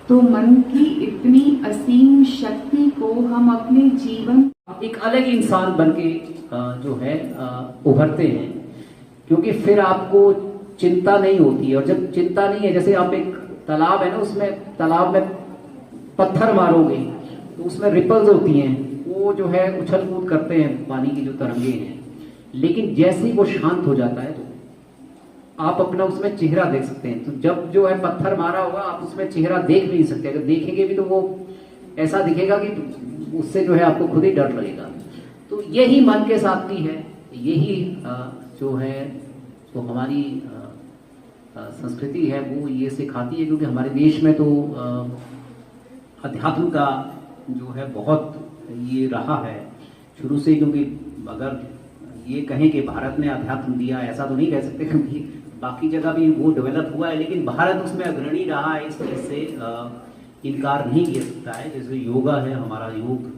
तो मन की इतनी असीम शक्ति को हम अपने जीवन एक अलग इंसान बनके जो है उभरते हैं, क्योंकि फिर आपको चिंता नहीं होती है। और जब चिंता नहीं है, जैसे आप एक तालाब है ना, उसमें तालाब में पत्थर मारोगे तो उसमें रिपल्स होती हैं, वो जो है उछल कूद करते हैं, पानी की जो तरंगे हैं। लेकिन जैसे ही वो शांत हो जाता है तो आप अपना उसमें चेहरा देख सकते हैं। तो जब जो है पत्थर मारा होगा, आप उसमें चेहरा देख नहीं सकते। अगर देखेंगे भी तो वो ऐसा दिखेगा कि उससे जो है आपको खुद ही डर लगेगा। तो यही मन के साथ भी है, यही जो है तो हमारी संस्कृति है वो ये सिखाती है। क्योंकि हमारे देश में तो अध्यात्म का जो है बहुत ये रहा है शुरू से। क्योंकि अगर ये कहें कि भारत ने अध्यात्म दिया, ऐसा तो नहीं कह सकते, क्योंकि बाकी जगह भी वो डेवलप हुआ है, लेकिन भारत उसमें अग्रणी रहा है। इस चीज से इनकार नहीं किया सकता है। जैसे योगा है, हमारा योग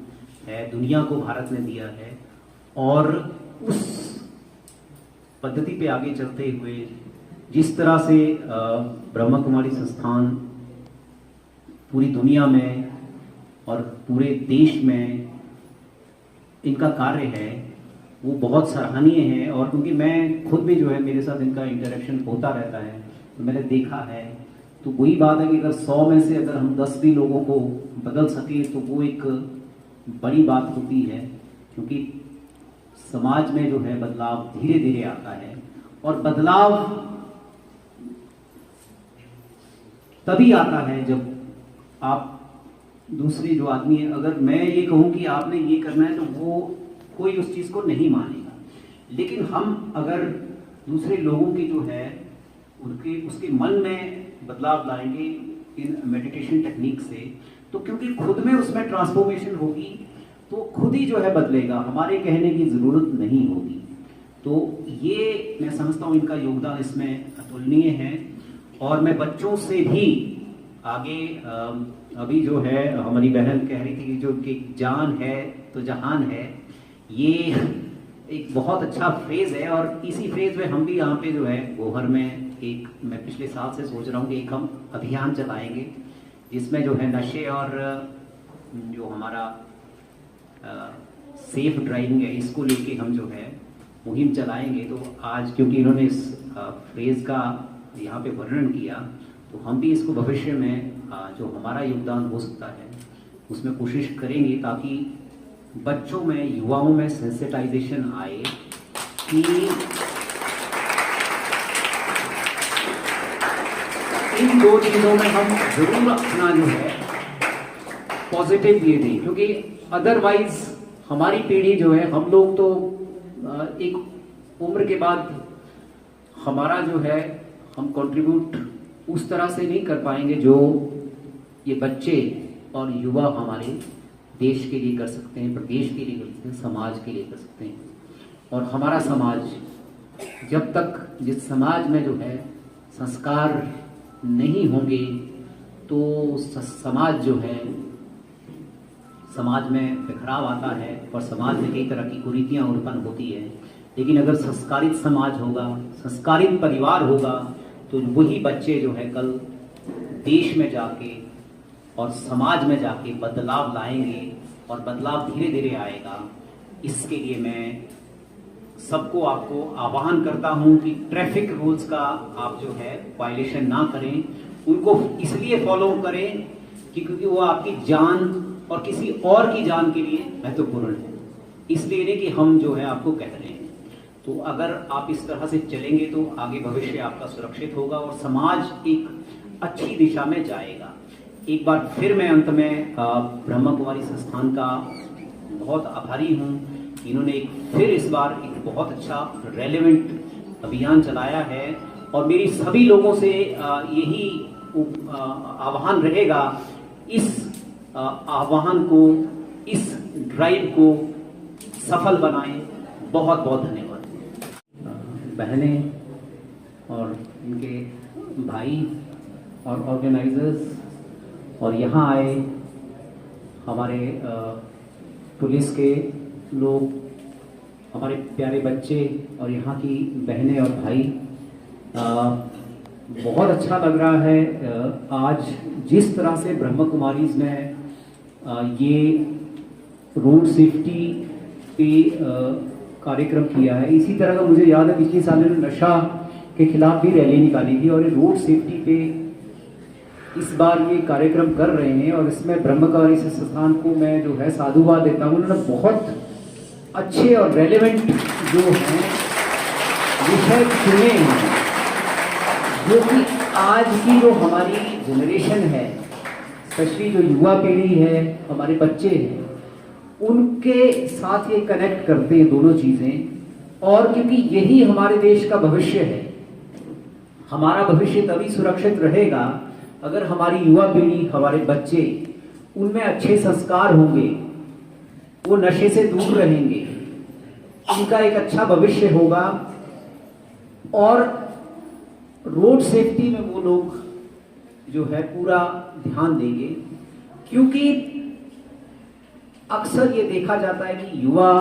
है, दुनिया को भारत ने दिया है। और उस पद्धति पे आगे चलते हुए जिस तरह से ब्रह्मा कुमारी संस्थान पूरी दुनिया में और पूरे देश में इनका कार्य है, वो बहुत सराहनीय है। और क्योंकि मैं खुद भी जो है, मेरे साथ इनका इंटरेक्शन होता रहता है, तो मैंने देखा है। तो वही बात है कि अगर 100 में से अगर हम 10 भी लोगों को बदल सके तो वो एक बड़ी बात होती है। क्योंकि समाज में जो है बदलाव धीरे धीरे आता है, और बदलाव तभी आता है जब आप दूसरे जो आदमी है, अगर मैं ये कहूं कि आपने ये करना है तो वो कोई उस चीज को नहीं मानेगा। लेकिन हम अगर दूसरे लोगों की जो है उसके मन में बदलाव लाएंगे इन मेडिटेशन टेक्निक से, तो क्योंकि खुद में उसमें ट्रांसफॉर्मेशन होगी तो खुद ही जो है बदलेगा, हमारे कहने की जरूरत नहीं होगी। तो ये मैं समझता हूँ इनका योगदान इसमें अतुलनीय है। और मैं बच्चों से भी आगे अभी जो है हमारी बहन कह रही थी कि जो कि जान है तो जहान है, ये एक बहुत अच्छा फ्रेज है। और इसी फ्रेज में हम भी यहाँ पे जो है गोहर में एक, मैं पिछले साल से सोच रहा हूँ कि एक हम अभियान चलाएंगे जिसमें जो है नशे और जो हमारा सेफ ड्राइविंग है इसको लेके हम जो है मुहिम चलाएंगे। तो आज क्योंकि इन्होंने इस फ्रेज का यहाँ पे वर्णन किया, तो हम भी इसको भविष्य में जो हमारा योगदान हो सकता है उसमें कोशिश करेंगे ताकि बच्चों में, युवाओं में सेंसिटाइजेशन आए कि इन दो चीज़ों में हम जरूर अपना जो है पॉजिटिव ये दें, क्योंकि अदरवाइज हमारी पीढ़ी जो है, हम लोग तो एक उम्र के बाद हमारा जो है हम कंट्रीब्यूट उस तरह से नहीं कर पाएंगे जो ये बच्चे और युवा हमारे देश के लिए कर सकते हैं, प्रदेश के लिए कर सकते हैं, समाज के लिए कर सकते हैं। और हमारा समाज जब तक, जिस समाज में जो है संस्कार नहीं होंगे तो समाज जो है, समाज में बिखराव आता है और समाज में कई तरह की कुरीतियाँ उत्पन्न होती है। लेकिन अगर संस्कारित समाज होगा, संस्कारित परिवार होगा, तो वही बच्चे जो है कल देश में जाके और समाज में जाके बदलाव लाएंगे और बदलाव धीरे धीरे आएगा। इसके लिए मैं सबको, आपको आह्वान करता हूं कि ट्रैफिक रूल्स का आप जो है वायलेशन ना करें, उनको इसलिए फॉलो करें कि क्योंकि वो आपकी जान और किसी और की जान के लिए महत्वपूर्ण है। इसलिए नहीं कि हम जो है आपको कह रहे हैं। तो अगर आप इस तरह से चलेंगे तो आगे भविष्य आपका सुरक्षित होगा और समाज एक अच्छी दिशा में जाएगा। एक बार फिर मैं अंत में ब्रह्मा कुमारी संस्थान का बहुत आभारी हूँ। इन्होंने फिर इस बार एक बहुत अच्छा रेलेवेंट अभियान चलाया है और मेरी सभी लोगों से यही आह्वान रहेगा, इस आह्वान को, इस ड्राइव को सफल बनाएं। बहुत बहुत धन्यवाद। बहनें और इनके भाई और ऑर्गेनाइजर्स और यहाँ आए हमारे पुलिस के लोग, हमारे प्यारे बच्चे और यहाँ की बहनें और भाई, बहुत अच्छा लग रहा है आज जिस तरह से ब्रह्मा कुमारीज ने ये रोड सेफ्टी पे कार्यक्रम किया है। इसी तरह का मुझे याद है पिछले साल में नशा के खिलाफ भी रैली निकाली थी और ये रोड सेफ्टी पे इस बार ये कार्यक्रम कर रहे हैं और इसमें ब्रह्मा कुमारी संस्थान को मैं जो है साधुवाद देता हूँ। उन्होंने बहुत अच्छे और रेलेवेंट जो हैं विषय चुने हैं, जो कि आज की जो हमारी जनरेशन है, स्पेशली जो युवा पीढ़ी है, हमारे बच्चे हैं, उनके साथ ये कनेक्ट करते हैं दोनों चीज़ें। और क्योंकि यही हमारे देश का भविष्य है, हमारा भविष्य तभी सुरक्षित रहेगा अगर हमारी युवा पीढ़ी, हमारे बच्चे, उनमें अच्छे संस्कार होंगे, वो नशे से दूर रहेंगे, उनका एक अच्छा भविष्य होगा और रोड सेफ्टी में वो लोग जो है पूरा ध्यान देंगे। क्योंकि अक्सर ये देखा जाता है कि युवा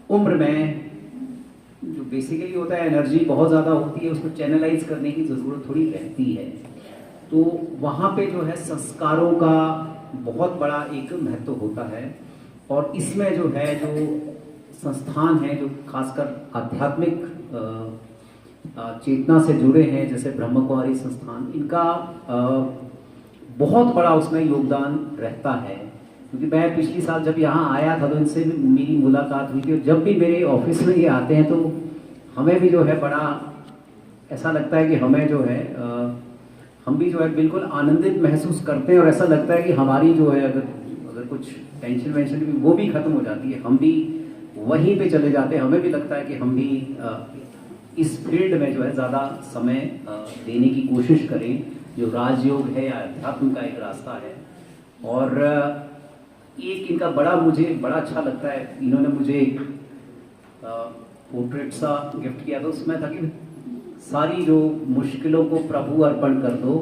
उम्र में जो बेसिकली होता है एनर्जी बहुत ज़्यादा होती है, उसको चैनलाइज करने की ज़रूरत थोड़ी रहती है। तो वहाँ पे जो है संस्कारों का बहुत बड़ा एक महत्व होता है और इसमें जो है जो संस्थान है जो खासकर आध्यात्मिक चेतना से जुड़े हैं, जैसे ब्रह्मा कुमारी संस्थान, इनका बहुत बड़ा उसमें योगदान रहता है। क्योंकि मैं पिछली साल जब यहाँ आया था तो इनसे भी मेरी मुलाकात हुई थी और जब भी मेरे ऑफिस में ये आते हैं तो हमें भी जो है बड़ा ऐसा लगता है कि हमें जो है हम भी जो है बिल्कुल आनंदित महसूस करते हैं और ऐसा लगता है कि हमारी जो है अगर कुछ टेंशन वेंशन भी वो भी खत्म हो जाती है, हम भी वहीं पे चले जाते हैं। हमें भी लगता है कि हम भी इस फील्ड में जो है ज़्यादा समय देने की कोशिश करें, जो राजयोग है या अध्यात्म का एक रास्ता है। और एक इनका मुझे बड़ा अच्छा लगता है, इन्होंने मुझे एक पोर्ट्रेट सा गिफ्ट किया था, उसमें था कि सारी जो मुश्किलों को प्रभु अर्पण कर दो,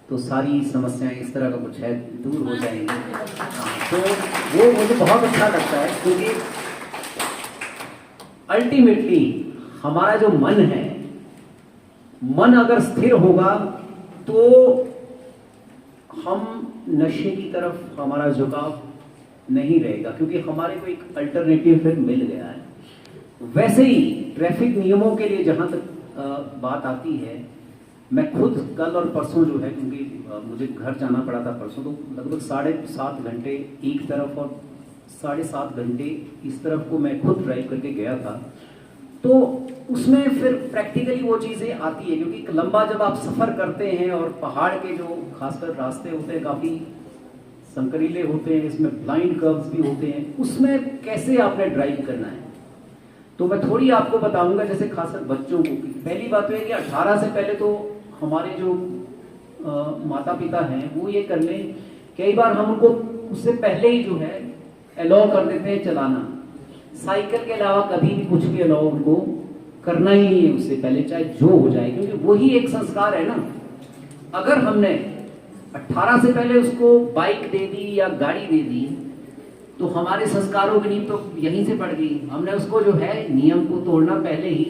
तो सारी समस्याएं इस तरह का कुछ है दूर हो जाएंगी। तो वो मुझे बहुत अच्छा लगता है, क्योंकि अल्टीमेटली हमारा जो मन है, मन अगर स्थिर होगा तो हम नशे की तरफ हमारा झुकाव नहीं रहेगा, क्योंकि हमारे को एक अल्टरनेटिव फिर मिल गया है। वैसे ही ट्रैफिक नियमों के लिए जहां तक बात आती है, मैं खुद कल और परसों जो है, क्योंकि मुझे घर जाना पड़ा था परसों, तो लगभग 7.5 घंटे एक तरफ और 7.5 घंटे इस तरफ को मैं खुद ड्राइव करके गया था। तो उसमें फिर प्रैक्टिकली वो चीज़ें आती है, क्योंकि एक लंबा जब आप सफ़र करते हैं और पहाड़ के जो खासकर रास्ते होते हैं काफ़ी संकरीले होते हैं, इसमें ब्लाइंड कर्व्स भी होते हैं, उसमें कैसे आपने ड्राइव करना है तो मैं थोड़ी आपको बताऊंगा। जैसे खासकर बच्चों को, पहली बात तो है कि 18 से पहले तो हमारे जो माता पिता हैं वो ये कर लें, कई बार हम उनको उससे पहले ही जो है अलाउ कर देते हैं चलाना। साइकिल के अलावा कभी भी कुछ भी अलाउ उनको करना ही नहीं है उससे पहले, चाहे जो हो जाए, क्योंकि वही एक संस्कार है ना। अगर हमने 18 से पहले उसको बाइक दे दी या गाड़ी दे दी तो हमारे संस्कारों की नींव तो यहीं से पड़ गई। हमने उसको जो है नियम को तोड़ना पहले ही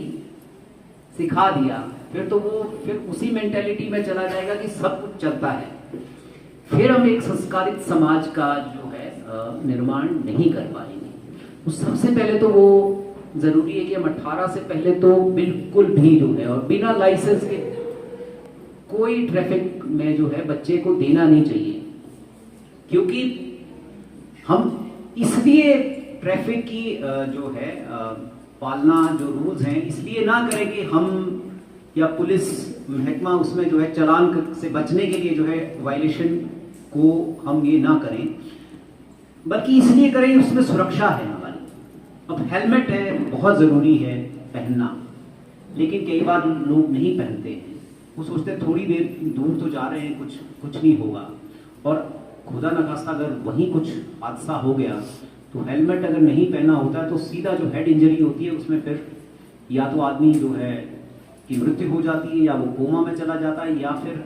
सिखा दिया, फिर तो वो फिर उसी मेंटेलिटी में चला जाएगा कि सब कुछ चलता है। फिर हम एक संस्कारित समाज का जो है निर्माण नहीं कर पाएंगे। तो सबसे पहले तो वो जरूरी है कि हम 18 से पहले तो बिल्कुल भी जो है और बिना लाइसेंस के कोई ट्रैफिक में जो है बच्चे को देना नहीं चाहिए, क्योंकि हम इसलिए ट्रैफिक की जो है पालना, जो रूल्स हैं, इसलिए ना करें कि हम या पुलिस महकमा उसमें जो है चालान से बचने के लिए जो है वायलेशन को हम ये ना करें, बल्कि इसलिए करें उसमें सुरक्षा है हमारी। अब हेलमेट है, बहुत ज़रूरी है पहनना, लेकिन कई बार लोग नहीं पहनते हैं। वो सोचते हैं थोड़ी देर दूर तो जा रहे हैं, कुछ नहीं होगा, और खुदा न खास्ता अगर वहीं कुछ हादसा हो गया तो हेलमेट अगर नहीं पहना होता है तो सीधा जो हेड इंजरी होती है उसमें फिर या तो आदमी जो है की मृत्यु हो जाती है, या वो कोमा में चला जाता है, या फिर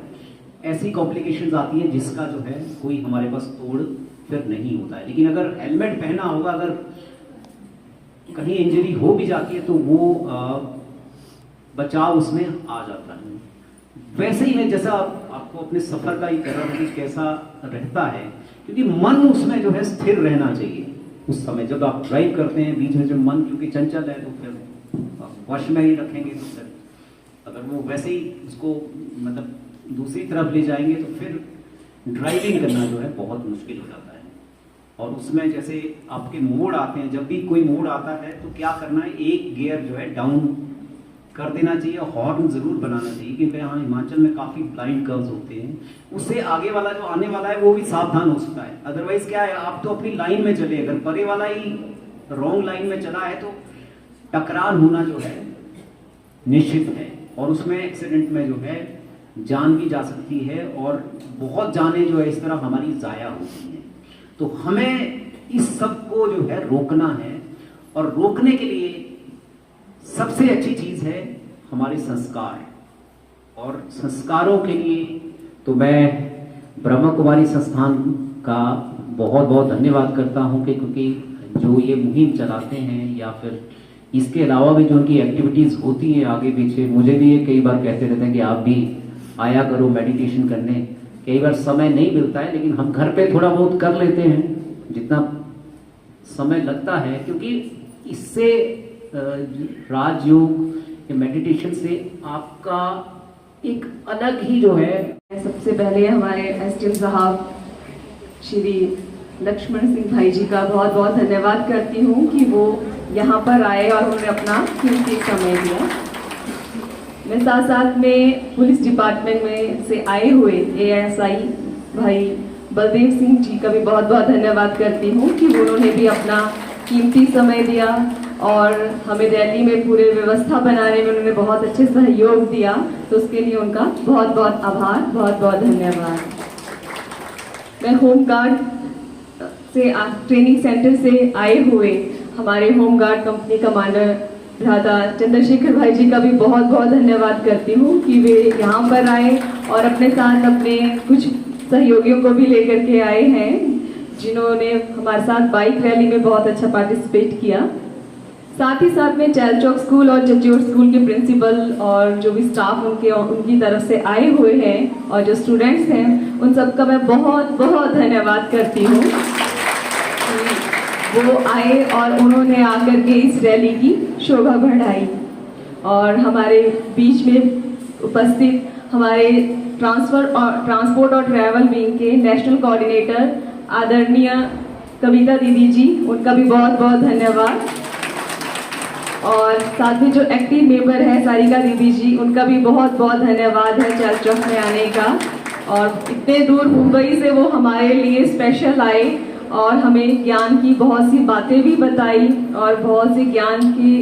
ऐसी कॉम्प्लिकेशंस आती हैं जिसका जो है कोई हमारे पास तोड़ फिर नहीं होता है। लेकिन अगर हेलमेट पहना होगा, अगर कहीं इंजरी हो भी जाती है तो वो बचाव उसमें आ जाता है। वैसे ही मैं जैसा आपको अपने सफर का ही कर रहा हूँ कि कैसा रहता है, क्योंकि मन उसमें जो है स्थिर रहना चाहिए। उस समय जब आप ड्राइव करते हैं, बीच में जो मन क्योंकि चंचल है तो फिर वश में ही रखेंगे, तो फिर अगर वो वैसे ही उसको मतलब दूसरी तरफ ले जाएंगे तो फिर ड्राइविंग करना जो है बहुत मुश्किल हो जाता है। और उसमें जैसे आपके मोड़ आते हैं, जब भी कोई मोड़ आता है तो क्या करना है, एक गियर जो है डाउन कर देना चाहिए, हॉर्न जरूर बनाना चाहिए, क्योंकि यहाँ हिमाचल में काफ़ी ब्लाइंड कर्व्स होते हैं, उससे आगे वाला जो आने वाला है वो भी सावधान हो सकता है। अदरवाइज क्या है, आप तो अपनी लाइन में चले, अगर परे वाला ही रॉन्ग लाइन में चला है तो टकरार होना जो है निश्चित है, और उसमें एक्सीडेंट में जो है जान भी जा सकती है, और बहुत जानें जो है इस तरह हमारी ज़ाया होती हैं। तो हमें इस सब को जो है रोकना है, और रोकने के लिए सबसे अच्छी चीज़ है हमारे संस्कार, और संस्कारों के लिए तो मैं ब्रह्मा कुमारी संस्थान का बहुत बहुत धन्यवाद करता हूं कि क्योंकि जो ये मुहिम चलाते हैं, या फिर इसके अलावा भी जो उनकी एक्टिविटीज़ होती हैं आगे पीछे, मुझे भी ये कई बार कहते रहते हैं कि आप भी आया करो मेडिटेशन करने। कई बार समय नहीं मिलता है, लेकिन हम घर पे थोड़ा बहुत कर लेते हैं जितना समय लगता है, क्योंकि इससे राजयोग या मेडिटेशन से आपका एक अलग ही जो है। सबसे पहले हमारे एसडीएम साहब श्री लक्ष्मण सिंह भाई जी का बहुत बहुत धन्यवाद करती हूँ कि वो यहाँ पर आए और उन्होंने अपना कीमती समय दिया। मैं साथ साथ में पुलिस डिपार्टमेंट में से आए हुए एएसआई भाई बलदेव सिंह जी का भी बहुत बहुत धन्यवाद करती हूँ कि उन्होंने भी अपना कीमती समय दिया और हमें रैली में पूरे व्यवस्था बनाने में उन्होंने बहुत अच्छे सहयोग दिया, तो उसके लिए उनका बहुत बहुत आभार, बहुत बहुत धन्यवाद। मैं होमगार्ड से ट्रेनिंग सेंटर से आए हुए हमारे होमगार्ड कंपनी कमांडर भ्राता चंद्रशेखर भाई जी का भी बहुत बहुत धन्यवाद करती हूँ कि वे यहाँ पर आए और अपने साथ अपने कुछ सहयोगियों को भी लेकर के आए हैं, जिन्होंने हमारे साथ बाइक रैली में बहुत अच्छा पार्टिसिपेट किया। साथ ही साथ में चैल चौक स्कूल और चच्योर स्कूल के प्रिंसिपल और जो भी स्टाफ उनकी तरफ से आए हुए हैं और जो स्टूडेंट्स हैं, उन सबका मैं बहुत बहुत धन्यवाद करती हूँ। वो आए और उन्होंने आकर के इस रैली की शोभा बढ़ाई। और हमारे बीच में उपस्थित हमारे ट्रांसपोर्ट और ट्रैवल विंग के नेशनल कोऑर्डिनेटर आदरणीय कविता दीदी जी, उनका भी बहुत बहुत धन्यवाद। और साथ में जो एक्टिव मेंबर है सारिका दीदी जी, उनका भी बहुत बहुत धन्यवाद है चैल चौक में आने का। और इतने दूर मुंबई से वो हमारे लिए स्पेशल आए और हमें ज्ञान की बहुत सी बातें भी बताई और बहुत से ज्ञान की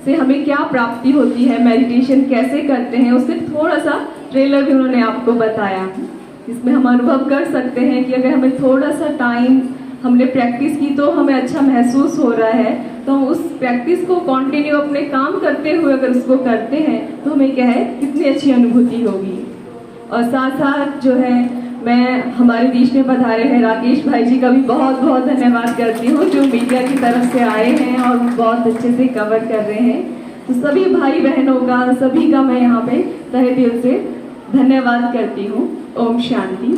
से हमें क्या प्राप्ति होती है, मेडिटेशन कैसे करते हैं, उससे थोड़ा सा ट्रेलर भी उन्होंने आपको बताया। इसमें हम अनुभव कर सकते हैं कि अगर हमें थोड़ा सा टाइम हमने प्रैक्टिस की तो हमें अच्छा महसूस हो रहा है, तो हम उस प्रैक्टिस को कंटिन्यू अपने काम करते हुए अगर उसको करते हैं तो हमें क्या है, कितनी अच्छी अनुभूति होगी। और साथ साथ जो है मैं हमारे बीच में पधारे हैं राकेश भाई जी का भी बहुत बहुत धन्यवाद करती हूँ, जो मीडिया की तरफ से आए हैं और बहुत अच्छे से कवर कर रहे हैं। तो सभी भाई बहनों का, सभी का मैं यहाँ पे तहे दिल से धन्यवाद करती हूँ। ओम शांति।